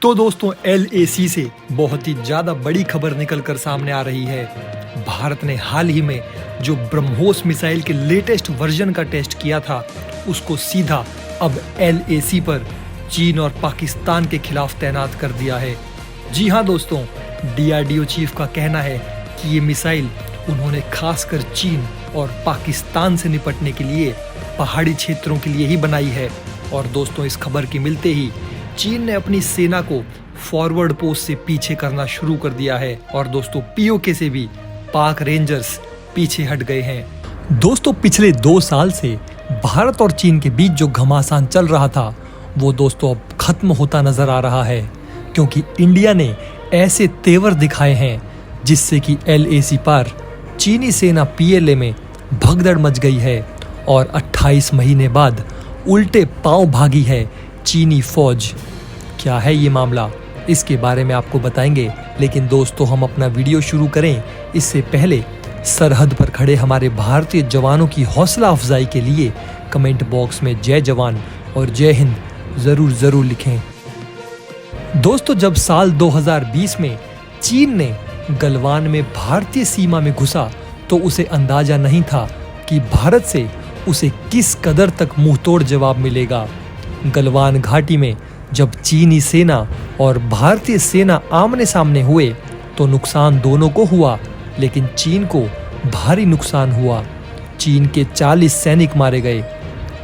तो दोस्तों LAC से बहुत ही ज़्यादा बड़ी खबर निकल कर सामने आ रही है। भारत ने हाल ही में जो ब्रह्मोस मिसाइल के लेटेस्ट वर्जन का टेस्ट किया था, उसको सीधा अब LAC पर चीन और पाकिस्तान के खिलाफ तैनात कर दिया है। जी हाँ दोस्तों, DRDO चीफ का कहना है कि ये मिसाइल उन्होंने खासकर चीन और पाकिस्तान से निपटने के लिए पहाड़ी क्षेत्रों के लिए ही बनाई है। और दोस्तों, इस खबर के मिलते ही चीन ने अपनी सेना को फॉरवर्ड पोस्ट से पीछे करना शुरू कर दिया है और दोस्तों POK से भी पाक रेंजर्स पीछे हट गए हैं। दोस्तों, पिछले 2 साल से भारत और चीन के बीच जो घमासान चल रहा था, वो दोस्तों अब खत्म होता नजर आ रहा है, क्योंकि इंडिया ने ऐसे तेवर दिखाए हैं जिससे कि LAC पार चीनी सेना PLA में भगदड़ मच गई है और 28 महीने बाद उल्टे पांव भागी है चीनी फौज। क्या है ये मामला, इसके बारे में आपको बताएंगे। लेकिन दोस्तों, हम अपना वीडियो शुरू करें इससे पहले सरहद पर खड़े हमारे भारतीय जवानों की हौसला अफजाई के लिए कमेंट बॉक्स में जय जवान और जय हिंद जरूर लिखें। दोस्तों, जब साल 2020 में चीन ने गलवान में भारतीय सीमा में घुसा तो उसे अंदाजा नहीं था कि भारत से उसे किस कदर तक मुंहतोड़ जवाब मिलेगा। गलवान घाटी में जब चीनी सेना और भारतीय सेना आमने सामने हुए तो नुकसान दोनों को हुआ, लेकिन चीन को भारी नुकसान हुआ। चीन के 40 सैनिक मारे गए।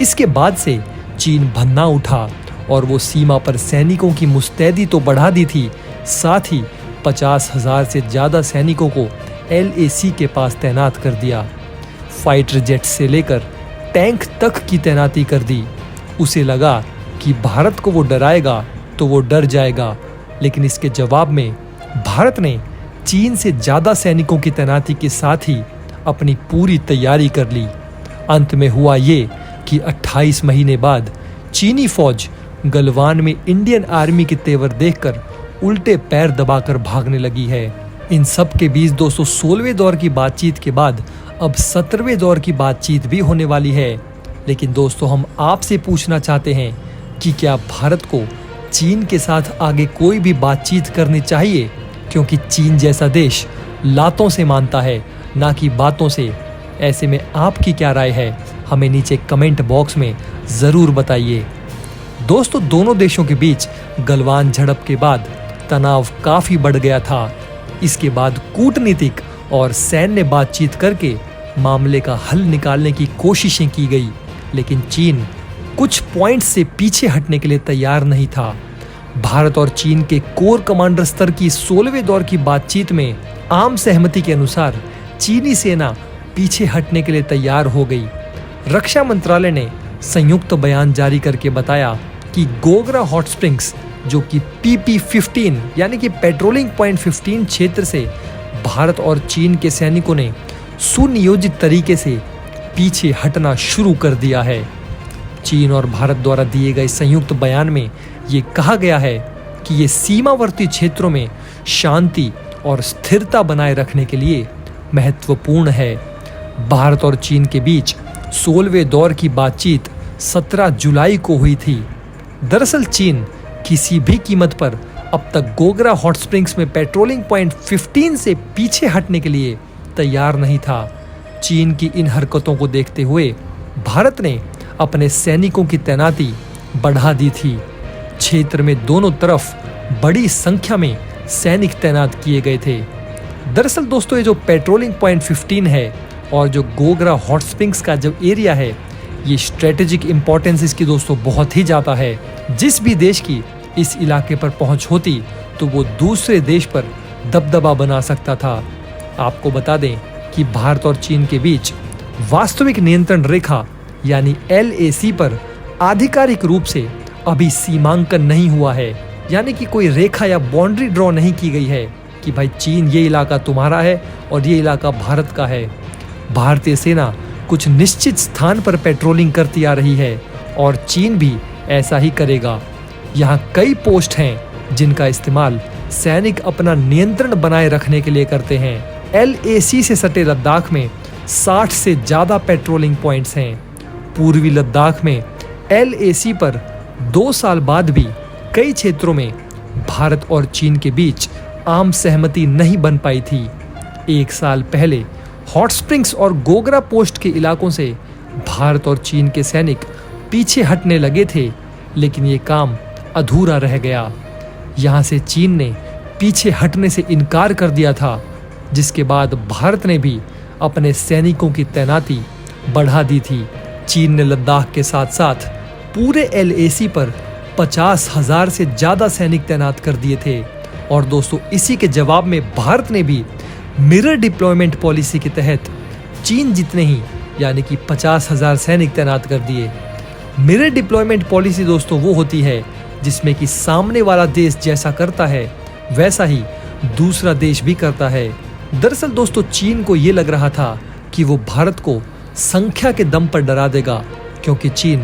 इसके बाद से चीन भन्ना उठा और वो सीमा पर सैनिकों की मुस्तैदी तो बढ़ा दी थी, साथ ही 50,000 से ज्यादा सैनिकों को LAC के पास तैनात कर दिया। फाइटर जेट से लेकर टैंक तक की तैनाती कर दी। उसे लगा कि भारत को वो डराएगा तो वो डर जाएगा, लेकिन इसके जवाब में भारत ने चीन से ज्यादा सैनिकों की तैनाती के साथ ही अपनी पूरी तैयारी कर ली। अंत में हुआ ये कि 28 महीने बाद चीनी फौज गलवान में इंडियन आर्मी के तेवर देखकर उल्टे पैर दबाकर भागने लगी है। इन सब के बीच दोस्तों 16वें दौर की बातचीत के बाद अब 17वें दौर की बातचीत भी होने वाली है। लेकिन दोस्तों, हम आपसे पूछना चाहते हैं कि क्या भारत को चीन के साथ आगे कोई भी बातचीत करनी चाहिए, क्योंकि चीन जैसा देश लातों से मानता है, ना कि बातों से। ऐसे में आपकी क्या राय है, हमें नीचे कमेंट बॉक्स में ज़रूर बताइए। दोस्तों, दोनों देशों के बीच गलवान झड़प के बाद तनाव काफ़ी बढ़ गया था। इसके बाद कूटनीतिक और सैन्य बातचीत करके मामले का हल निकालने की कोशिशें की गई, लेकिन चीन कुछ पॉइंट्स से पीछे हटने के लिए तैयार नहीं था। भारत और चीन के कोर कमांडर स्तर की 16वें दौर की बातचीत में आम सहमति के अनुसार चीनी सेना पीछे हटने के लिए तैयार हो गई। रक्षा मंत्रालय ने संयुक्त बयान जारी करके बताया कि गोगरा हॉट स्प्रिंग्स, जो कि PP-15 यानी कि पेट्रोलिंग पॉइंट 15 क्षेत्र से भारत और चीन के सैनिकों ने सुनियोजित तरीके से पीछे हटना शुरू कर दिया है। चीन और भारत द्वारा दिए गए संयुक्त बयान में ये कहा गया है कि ये सीमावर्ती क्षेत्रों में शांति और स्थिरता बनाए रखने के लिए महत्वपूर्ण है। भारत और चीन के बीच 16वें दौर की बातचीत 17 जुलाई को हुई थी। दरअसल चीन किसी भी कीमत पर अब तक गोगरा हॉट स्प्रिंग्स में पेट्रोलिंग पॉइंट 15 से पीछे हटने के लिए तैयार नहीं था। चीन की इन हरकतों को देखते हुए भारत ने अपने सैनिकों की तैनाती बढ़ा दी थी। क्षेत्र में दोनों तरफ बड़ी संख्या में सैनिक तैनात किए गए थे। दरअसल दोस्तों, ये जो पेट्रोलिंग पॉइंट 15 है और जो गोगरा हॉट स्प्रिंग्स का जो एरिया है, ये स्ट्रेटेजिक इंपॉर्टेंस इसकी दोस्तों बहुत ही ज़्यादा है। जिस भी देश की इस इलाके पर पहुंच होती तो वो दूसरे देश पर दबदबा बना सकता था। आपको बता दें कि भारत और चीन के बीच वास्तविक नियंत्रण रेखा यानी LAC पर आधिकारिक रूप से अभी सीमांकन नहीं हुआ है, यानी कि कोई रेखा या बाउंड्री ड्रॉ नहीं की गई है कि भाई चीन ये इलाका तुम्हारा है और ये इलाका भारत का है। भारतीय सेना कुछ निश्चित स्थान पर पेट्रोलिंग करती आ रही है और चीन भी ऐसा ही करेगा। यहाँ कई पोस्ट हैं जिनका इस्तेमाल सैनिक अपना नियंत्रण बनाए रखने के लिए करते हैं। LAC से सटे लद्दाख में 60 से ज़्यादा पेट्रोलिंग पॉइंट्स हैं। पूर्वी लद्दाख में LAC पर 2 साल बाद भी कई क्षेत्रों में भारत और चीन के बीच आम सहमति नहीं बन पाई थी। 1 साल पहले हॉट स्प्रिंग्स और गोगरा पोस्ट के इलाकों से भारत और चीन के सैनिक पीछे हटने लगे थे, लेकिन ये काम अधूरा रह गया। यहाँ से चीन ने पीछे हटने से इनकार कर दिया था, जिसके बाद भारत ने भी अपने सैनिकों की तैनाती बढ़ा दी थी। चीन ने लद्दाख के साथ साथ पूरे LAC पर 50,000 से ज़्यादा सैनिक तैनात कर दिए थे। और दोस्तों, इसी के जवाब में भारत ने भी मिरर डिप्लॉयमेंट पॉलिसी के तहत चीन जितने ही यानी कि 50,000 सैनिक तैनात कर दिए। मिरर डिप्लॉयमेंट पॉलिसी दोस्तों वो होती है जिसमें कि सामने वाला देश जैसा करता है वैसा ही दूसरा देश भी करता है। दरअसल दोस्तों, चीन को ये लग रहा था कि वो भारत को संख्या के दम पर डरा देगा, क्योंकि चीन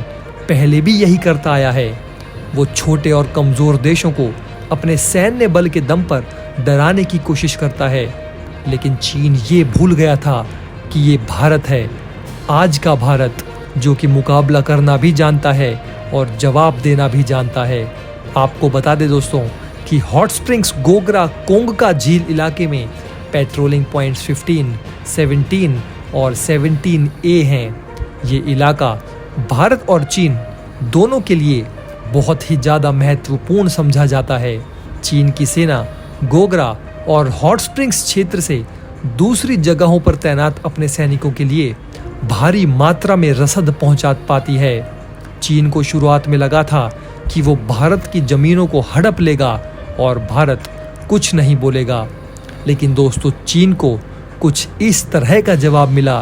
पहले भी यही करता आया है। वो छोटे और कमज़ोर देशों को अपने सैन्य बल के दम पर डराने की कोशिश करता है। लेकिन चीन ये भूल गया था कि ये भारत है, आज का भारत, जो कि मुकाबला करना भी जानता है और जवाब देना भी जानता है। आपको बता दें दोस्तों कि हॉट स्प्रिंग्स, गोगरा, कोंगका झील इलाके में पेट्रोलिंग पॉइंट्स 15, 17 और 17A हैं। ये इलाका भारत और चीन दोनों के लिए बहुत ही ज़्यादा महत्वपूर्ण समझा जाता है। चीन की सेना गोगरा और हॉट स्प्रिंग्स क्षेत्र से दूसरी जगहों पर तैनात अपने सैनिकों के लिए भारी मात्रा में रसद पहुंचा पाती है। चीन को शुरुआत में लगा था कि वो भारत की ज़मीनों को हड़प लेगा और भारत कुछ नहीं बोलेगा, लेकिन दोस्तों, चीन को कुछ इस तरह का जवाब मिला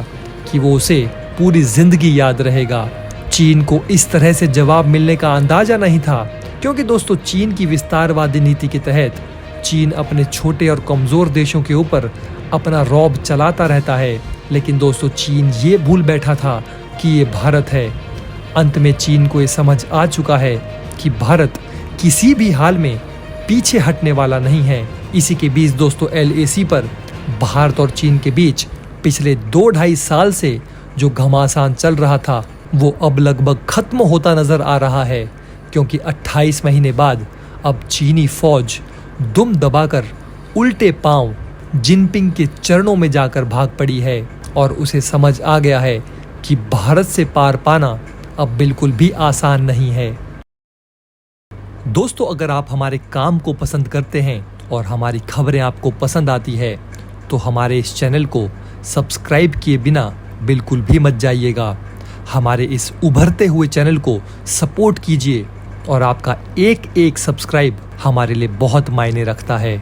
कि वो उसे पूरी जिंदगी याद रहेगा। चीन को इस तरह से जवाब मिलने का अंदाजा नहीं था, क्योंकि दोस्तों, चीन की विस्तारवादी नीति के तहत चीन अपने छोटे और कमज़ोर देशों के ऊपर अपना रौब चलाता रहता है। लेकिन दोस्तों, चीन ये भूल बैठा था कि ये भारत है। अंत में चीन को ये समझ आ चुका है कि भारत किसी भी हाल में पीछे हटने वाला नहीं है। इसी के बीच दोस्तों, LAC पर भारत और चीन के बीच पिछले 2-2.5 साल से जो घमासान चल रहा था वो अब लगभग खत्म होता नजर आ रहा है, क्योंकि 28 महीने बाद अब चीनी फौज दुम दबाकर उल्टे पांव जिनपिंग के चरणों में जाकर भाग पड़ी है और उसे समझ आ गया है कि भारत से पार पाना अब बिल्कुल भी आसान नहीं है। दोस्तों, अगर आप हमारे काम को पसंद करते हैं और हमारी खबरें आपको पसंद आती है तो हमारे इस चैनल को सब्सक्राइब किए बिना बिल्कुल भी मत जाइएगा। हमारे इस उभरते हुए चैनल को सपोर्ट कीजिए और आपका एक एक सब्सक्राइब हमारे लिए बहुत मायने रखता है।